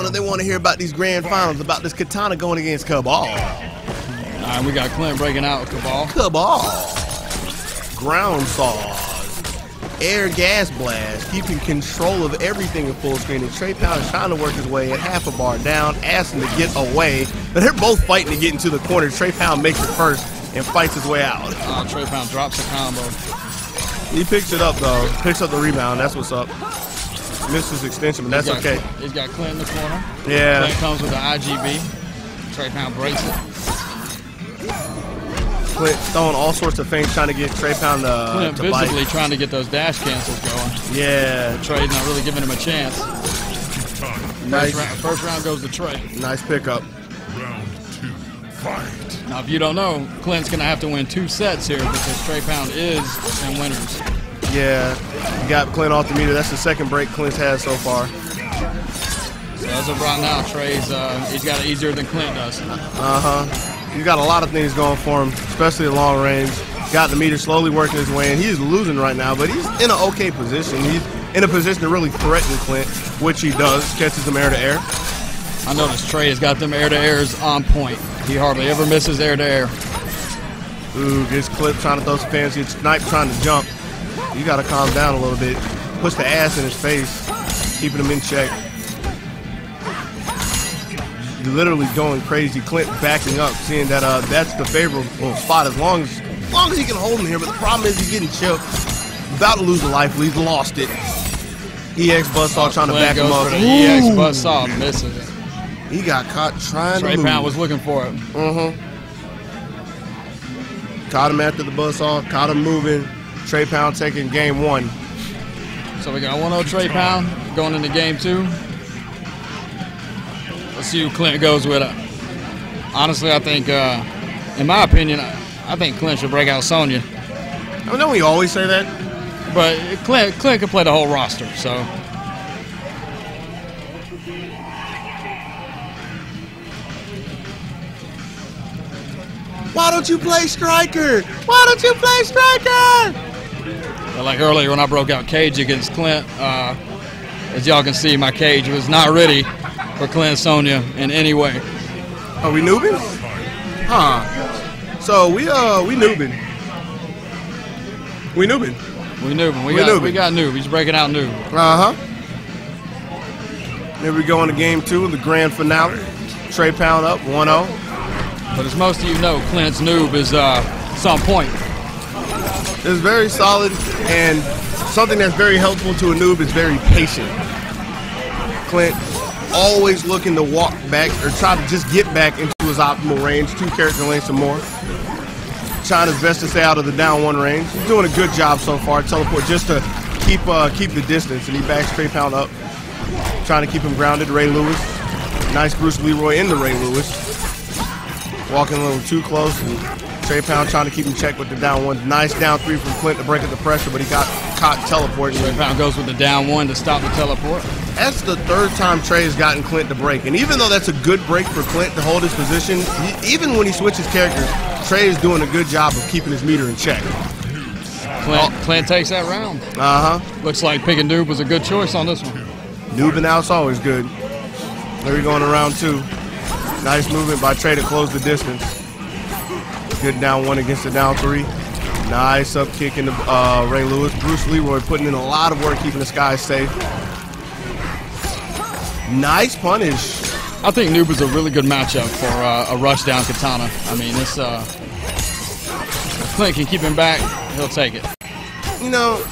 They want to hear about these grand finals, about this Katana going against Cabal. All right, we got Clint breaking out with Cabal. Cabal. Ground saws. Air gas blast. Keeping control of everything in full screen. And TrePound is trying to work his way at half a bar down, asking to get away. But they're both fighting to get into the corner. TrePound makes it first and fights his way out. TrePound drops the combo. He picks it up, though. Picks up the rebound. That's what's up. Misses extension, but that's okay. He's got Clint in the corner. Yeah. Clint comes with the IGB. TrePound breaks it. Clint throwing all sorts of things, trying to get TrePound Clint to visibly bite. trying to get those dash cancels going. Yeah. Trey's not really giving him a chance. Nice. First round goes to Trey. Nice pickup. Round 2, fight. Now, if you don't know, Clint's going to have to win 2 sets here because TrePound is in winners. Yeah, you got Clint off the meter. That's the second break Clint's had so far. So as of right now, Trey's he's got it easier than Clint does. He's got a lot of things going for him, especially at long range. Got the meter slowly working his way in. He's losing right now, but he's in an okay position. He's in a position to really threaten Clint, which he does. Catches him air to air. I noticed Trey has got them air to airs on point. He hardly ever misses air to air. Ooh, gets Clint trying to throw some fancy snipe, trying to jump. You got to calm down a little bit. Puts the ass in his face, keeping him in check. Literally going crazy. Clint backing up, seeing that that's the favorable spot as long as he can hold him here. But the problem is he's getting choked. About to lose a life lead. Lost it. EX Buzzsaw trying to back him up. EX Buzzsaw misses it. He got caught trying to move. TrePound was looking for it. Caught him after the Buzzsaw. Caught him moving. TrePound taking game 1. So we got 1-0 TrePound going into game 2. Let's see who Clint goes with. Honestly, I think, in my opinion, I think Clint should break out Sonya. I mean, don't we always say that? But Clint can play the whole roster, so. Why don't you play striker? Why don't you play striker? Like earlier when I broke out Cage against Clint, as y'all can see, my Cage was not ready for Clint Sonya in any way. Are we noobing? Huh. So we noobing. We noobing. We got noob. He's breaking out noob. Here we go into game 2 of the grand finale. TrePound up 1-0. But as most of you know, Clint's noob is some point. It's very solid, and something that's very helpful to a noob is very patient. Clint always looking to walk back or try to just get back into his optimal range, 2 character lengths or more. Trying his best to stay out of the down 1 range. He's doing a good job so far. Teleport just to keep the distance, and he backs TrePound up, trying to keep him grounded. Ray Lewis, nice Bruce Leroy into Ray Lewis. Walking a little too close, and TrePound trying to keep him checked with the down 1. Nice down 3 from Clint to break up the pressure, but he got caught teleporting. TrePound goes with the down 1 to stop the teleport. That's the 3rd time Trey has gotten Clint to break, and even though that's a good break for Clint to hold his position, even when he switches characters, Trey is doing a good job of keeping his meter in check. Clint takes that round. Looks like picking noob was a good choice on this one. Noobing out's always good. There we go in round 2. Nice movement by Trey to close the distance. Good down 1 against the down 3. Nice up kick into Ray Lewis. Bruce Leroy putting in a lot of work keeping the Skies safe. Nice punish. I think noob is a really good matchup for a rush down Katana. I mean, if Clint can keep him back, he'll take it. You know,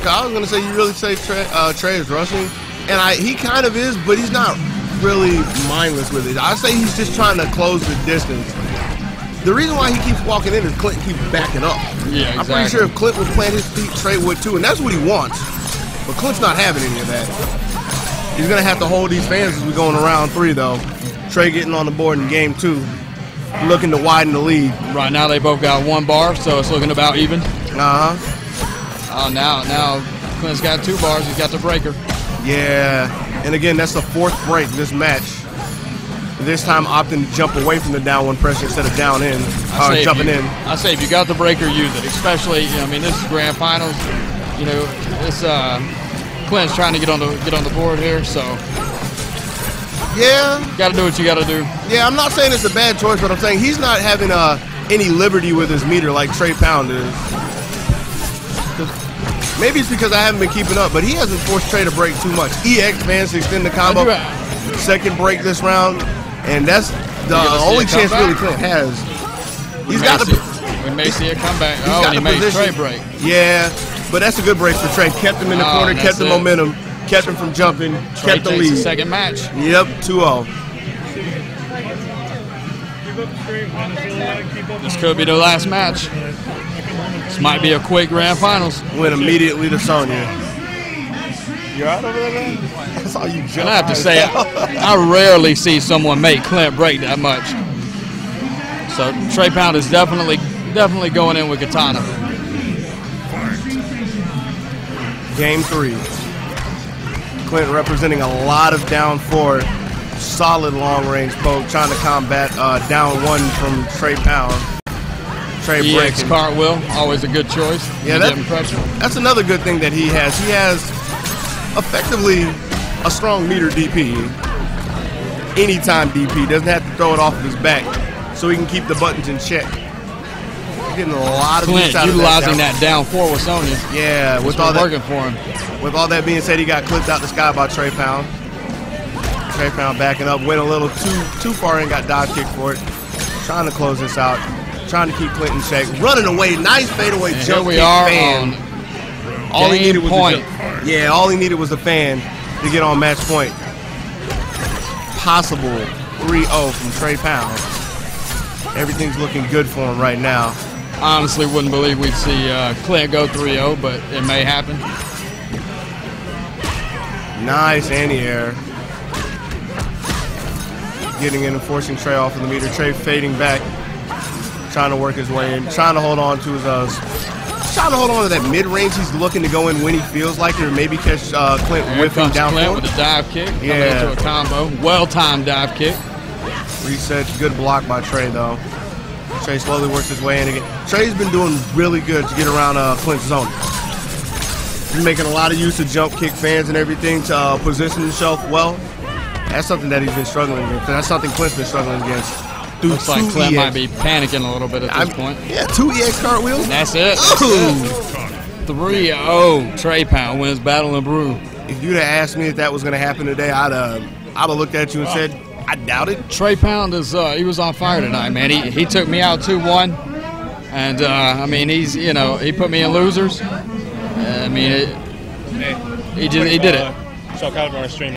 I was going to say, you really say Trey is rushing, and he kind of is, but he's not really mindless with it. I say he's just trying to close the distance. The reason why he keeps walking in is Clint keeps backing up. Yeah, exactly. I'm pretty sure if Clint would plant his feet, Trey would too, and that's what he wants. But Clint's not having any of that. He's going to have to hold these fans as we go into round 3, though. Trey getting on the board in game 2, looking to widen the lead. Right now they both got 1 bar, so it's looking about even. Now Clint's got 2 bars. He's got the breaker. Yeah, and again, that's the 4th break this match. This time opting to jump away from the down 1 pressure instead of down in, or jumping in. I say if you got the breaker, use it. Especially, I mean, this is grand finals. You know, this Clint's trying to get on the board here, so Yeah. Got to do what you got to do. Yeah, I'm not saying it's a bad choice, but I'm saying he's not having any liberty with his meter like TrePound is. Maybe it's because I haven't been keeping up, but he hasn't forced Tre to break too much. EX fans to extend the combo. Second break this round, and that's the only chance really Clint has. We may see a comeback. Oh, and he made Tre break. Yeah, but that's a good break for Tre. Kept him in the corner, kept the momentum, kept him from jumping, kept the lead. The second match. Yep, 2-0. This could be the last match. This might be a quick grand finals. Went immediately to Sonya. You're out over there, man? I saw you jump. And I have to say, I rarely see someone make Clint break that much. So TrePound is definitely going in with Katana. Game 3. Clint representing a lot of down 4. Solid long range poke, trying to combat down 1 from TrePound. Tre EX breaking. cartwheel, always a good choice. Yeah, that's another good thing that he has. He has effectively a strong meter DP. Anytime DP, doesn't have to throw it off of his back, so he can keep the buttons in check. He's getting a lot of Clint utilizing that down 4 with Sonya. Yeah, with all all that working for him. With all that being said, he got clipped out the sky by TrePound. TrePound backing up, went a little too far and got dodge kick for it. Trying to close this out. Trying to keep Clint in check. Running away, nice fadeaway jump kick fan. All he needed was all he needed was a fan to get on match point. Possible 3-0 from TrePound. Everything's looking good for him right now. Honestly, wouldn't believe we'd see Clint go 3-0, but it may happen. Nice anti-air. Getting in and forcing Tre off of the meter. Tre fading back, trying to work his way in, trying to hold on to his that mid-range. He's looking to go in when he feels like it, or maybe catch Clint whiffing down. Clint with a dive kick, coming into a combo. Well-timed dive kick. Reset, good block by Tre though. Tre slowly works his way in again. Tre's been doing really good to get around Clint's zone. He's making a lot of use of jump kick fans and everything to position himself well. That's something that he's been struggling against. That's something Clint's been struggling against. Looks like Clint might be panicking a little bit at this point. Yeah, 2 EX cartwheels. That's it. 3-0. TrePound wins Battle and Brew. If you'd have asked me if that was going to happen today, I'd have looked at you and said, I doubt it. TrePound he was on fire tonight, man. He took me out 2-1, and I mean he put me in losers. I mean he did it. So I'll on our stream.